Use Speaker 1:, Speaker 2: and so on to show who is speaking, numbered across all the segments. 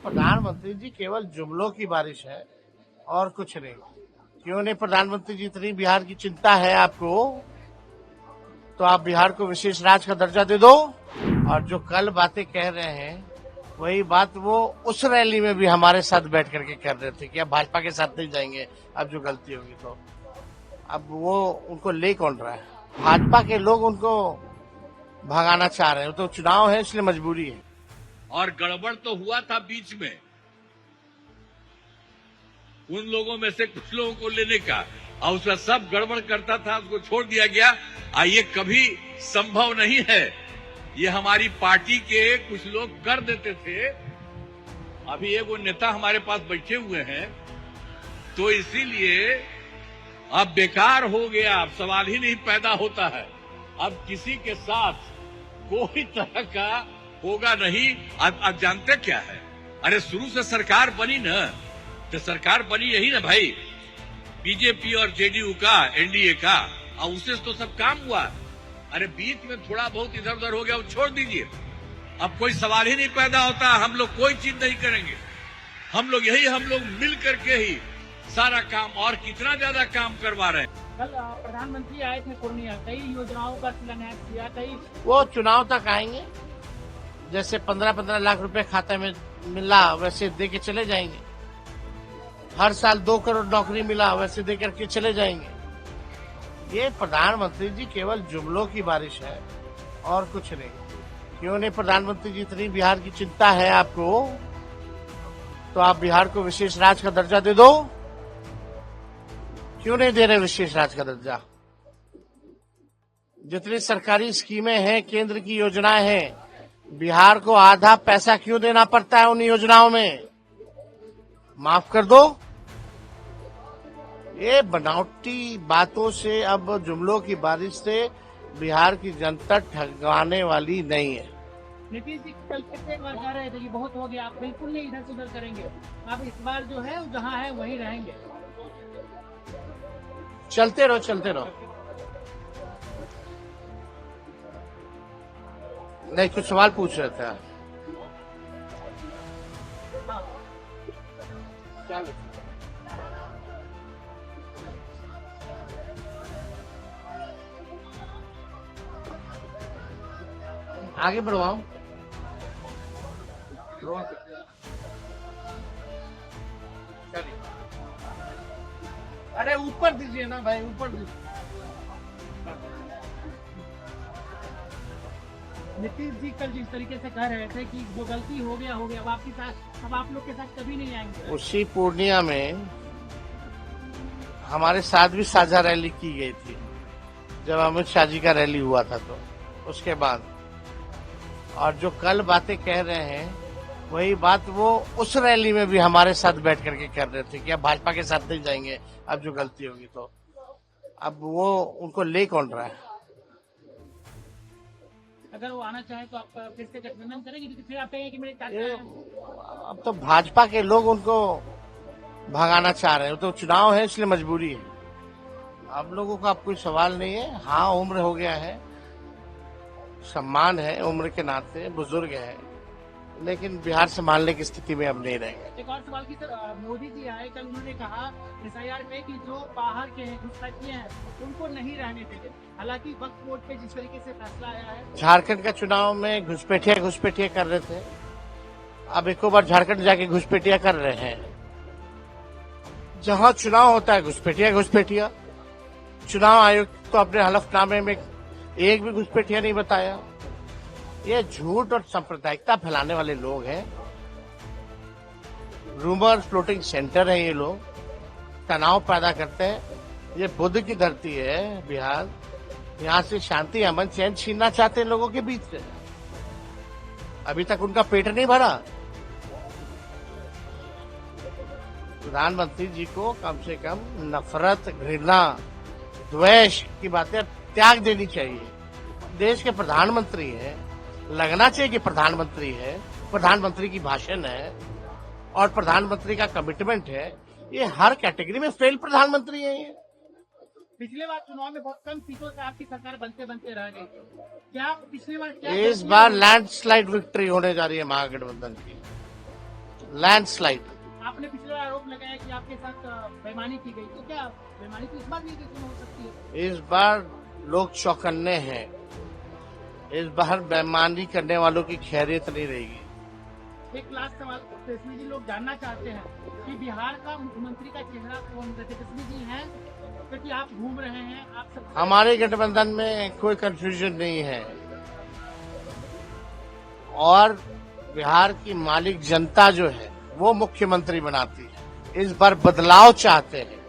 Speaker 1: प्रधानमंत्री जी केवल जुमलों की बारिश है और कुछ नहीं। क्यों नहीं प्रधानमंत्री जी, इतनी बिहार की चिंता है आपको तो आप बिहार को विशेष राज्य का दर्जा दे दो। और जो कल बातें कह रहे हैं वही बात वो उस रैली में भी हमारे साथ बैठ करके कर रहे थे कि अब भाजपा के साथ नहीं जाएंगे, अब जो गलती होगी तो। अब वो उनको ले कौन रहा है? भाजपा के लोग उनको भगाना चाह रहे हैं, तो चुनाव है इसलिए मजबूरी है।
Speaker 2: और गड़बड़ तो हुआ था बीच में, उन लोगों में से कुछ लोगों को लेने का, और उसका सब गड़बड़ करता था, उसको छोड़ दिया गया। ये कभी संभव नहीं है, ये हमारी पार्टी के कुछ लोग कर देते थे। अभी एक वो नेता हमारे पास बैठे हुए हैं, तो इसीलिए अब बेकार हो गया, अब सवाल ही नहीं पैदा होता है। अब किसी के साथ कोई तरह का होगा नहीं। अब जानते क्या है, अरे शुरू से सरकार बनी ना, तो सरकार बनी यही ना भाई, बीजेपी और जेडीयू का, एनडीए का, और उससे तो सब काम हुआ। अरे बीच में थोड़ा बहुत इधर उधर हो गया, वो छोड़ दीजिए, अब कोई सवाल ही नहीं पैदा होता। हम लोग कोई चीज नहीं करेंगे, हम लोग मिल करके ही सारा काम, और कितना ज्यादा काम करवा रहे हैं।
Speaker 3: कल प्रधानमंत्री आए थे पूर्णिया, कई योजनाओं का शिलान्यास किया, कई
Speaker 1: वो चुनाव तक आएंगे, जैसे 15-15 लाख रुपए खाते में मिला वैसे दे के चले जाएंगे। हर साल 2 करोड़ नौकरी मिला वैसे दे करके चले जाएंगे। ये प्रधानमंत्री जी केवल जुमलों की बारिश है और कुछ नहीं। क्यों नहीं प्रधानमंत्री जी, इतनी बिहार की चिंता है आपको तो आप बिहार को विशेष राज्य का दर्जा दे दो। क्यों नहीं दे रहे विशेष राज्य का दर्जा? जितनी सरकारी स्कीमें हैं, केंद्र की योजनाएं हैं, बिहार को आधा पैसा क्यों देना पड़ता है उन योजनाओं में? माफ कर दो। ये बनावटी बातों से, अब जुमलों की बारिश से बिहार की जनता ठगवाने वाली नहीं है।
Speaker 3: नीतीश जी कल कितने बार कह रहे थे कि बहुत हो गया, आप बिल्कुल नहीं इधर से उधर करेंगे, आप इस बार जो है जहाँ है वहीं रहेंगे।
Speaker 1: चलते रहो चलते रहो। नहीं, कुछ सवाल पूछ रहे थे। आगे बढ़वाओ। अरे ऊपर दीजिए ना भाई, ऊपर दीजिए।
Speaker 3: नीतीश जी कल जिस तरीके से कह रहे थे कि जो गलती हो गया, अब आपके साथ, अब आप लोग के साथ कभी नहीं आएंगे।
Speaker 1: उसी पूर्णिया में हमारे साथ भी साझा रैली की गई थी, जब अमित शाह जी का रैली हुआ था, तो उसके बाद। और जो कल बातें कह रहे हैं वही बात वो उस रैली में भी हमारे साथ बैठ करके कर रहे थे कि अब भाजपा के साथ नहीं जाएंगे, अब जो गलती होगी तो। अब वो उनको ले कौन रहा है?
Speaker 3: अगर वो आना चाहे तो आप फिर से गठबंधन करेंगे, क्योंकि फिर आप कहेंगे कि मेरे चाचा
Speaker 1: अब तो भाजपा के लोग उनको भगाना चाह रहे हैं, तो चुनाव है इसलिए मजबूरी है। आप लोगों का अब कोई सवाल नहीं है। हाँ, उम्र हो गया है, सम्मान है उम्र के नाते, बुजुर्ग है, लेकिन बिहार संभालने की स्थिति में अब नहीं रहेंगे।
Speaker 3: एक और सवाल की सर, मोदी जी आए कल, उन्होंने कहा एसआईआर में कि जो बाहर के हैं, घुसपैठिए हैं, उनको नहीं रहने देंगे। हालांकि वक्फ बोर्ड पे जिस तरीके से फैसला आया है,
Speaker 1: झारखंड का चुनाव में घुसपैठिया कर रहे थे, अब एक बार झारखंड जाके घुसपैठिया कर रहे हैं। जहां चुनाव होता है घुसपैठिया। चुनाव आयोग तो अपने हलफनामे में एक भी घुसपैठिया नहीं बताया। ये झूठ और सांप्रदायिकता फैलाने वाले लोग हैं, रूमर फ्लोटिंग सेंटर है ये लोग, तनाव पैदा करते हैं। ये बुद्ध की धरती है बिहार, यहाँ से शांति, अमन, चैन छीनना चाहते हैं लोगों के बीच से। अभी तक उनका पेट नहीं भरा। प्रधानमंत्री जी को कम से कम नफरत, घृणा, द्वेष की बातें त्याग देनी चाहिए। देश के प्रधानमंत्री हैं, लगना चाहिए कि प्रधानमंत्री है, प्रधानमंत्री की भाषण है और प्रधानमंत्री का कमिटमेंट है। ये हर कैटेगरी में फेल प्रधानमंत्री है। ये
Speaker 3: पिछले बार चुनाव में बहुत कम सीटों से आपकी सरकार बनते रह गई, क्या पिछली बार क्या
Speaker 1: इस बार लैंडस्लाइड विक्ट्री होने जा रही है महागठबंधन की। लैंडस्लाइड।
Speaker 3: आपने पिछले बार आरोप लगाया कि आपके साथ बेईमानी की गई, तो क्या बेईमानी तो इस बार भी देखने में हो सकती है?
Speaker 1: इस बार लोग चौकन्ने हैं। इस बार बेईमानी करने वालों की खैरियत नहीं रहेगी।
Speaker 3: एक लास्ट सवाल, तेजस्वी जी, लोग जानना चाहते हैं कि बिहार का मुख्यमंत्री का चेहरा कौन है? तेजस्वी जी हैं क्योंकि आप घूम रहे हैं, आप सब
Speaker 1: हमारे गठबंधन में कोई कंफ्यूजन नहीं है और बिहार की मालिक जनता जो है वो मुख्यमंत्री बनाती है। इस बार बदलाव चाहते हैं।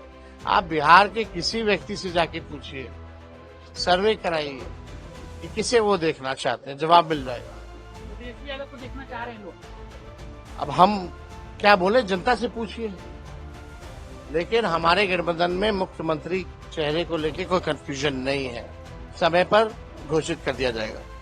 Speaker 1: आप बिहार के किसी व्यक्ति से जाके पूछिए, सर्वे कराइए कि किसे वो देखना चाहते हैं, जवाब मिल जाएगा।
Speaker 3: तेजस्वी यादव को देखना चाह रहे हैं लोग।
Speaker 1: अब हम क्या बोले, जनता से पूछिए। लेकिन हमारे गठबंधन में मुख्यमंत्री चेहरे को लेकर कोई कंफ्यूजन नहीं है। समय पर घोषित कर दिया जाएगा।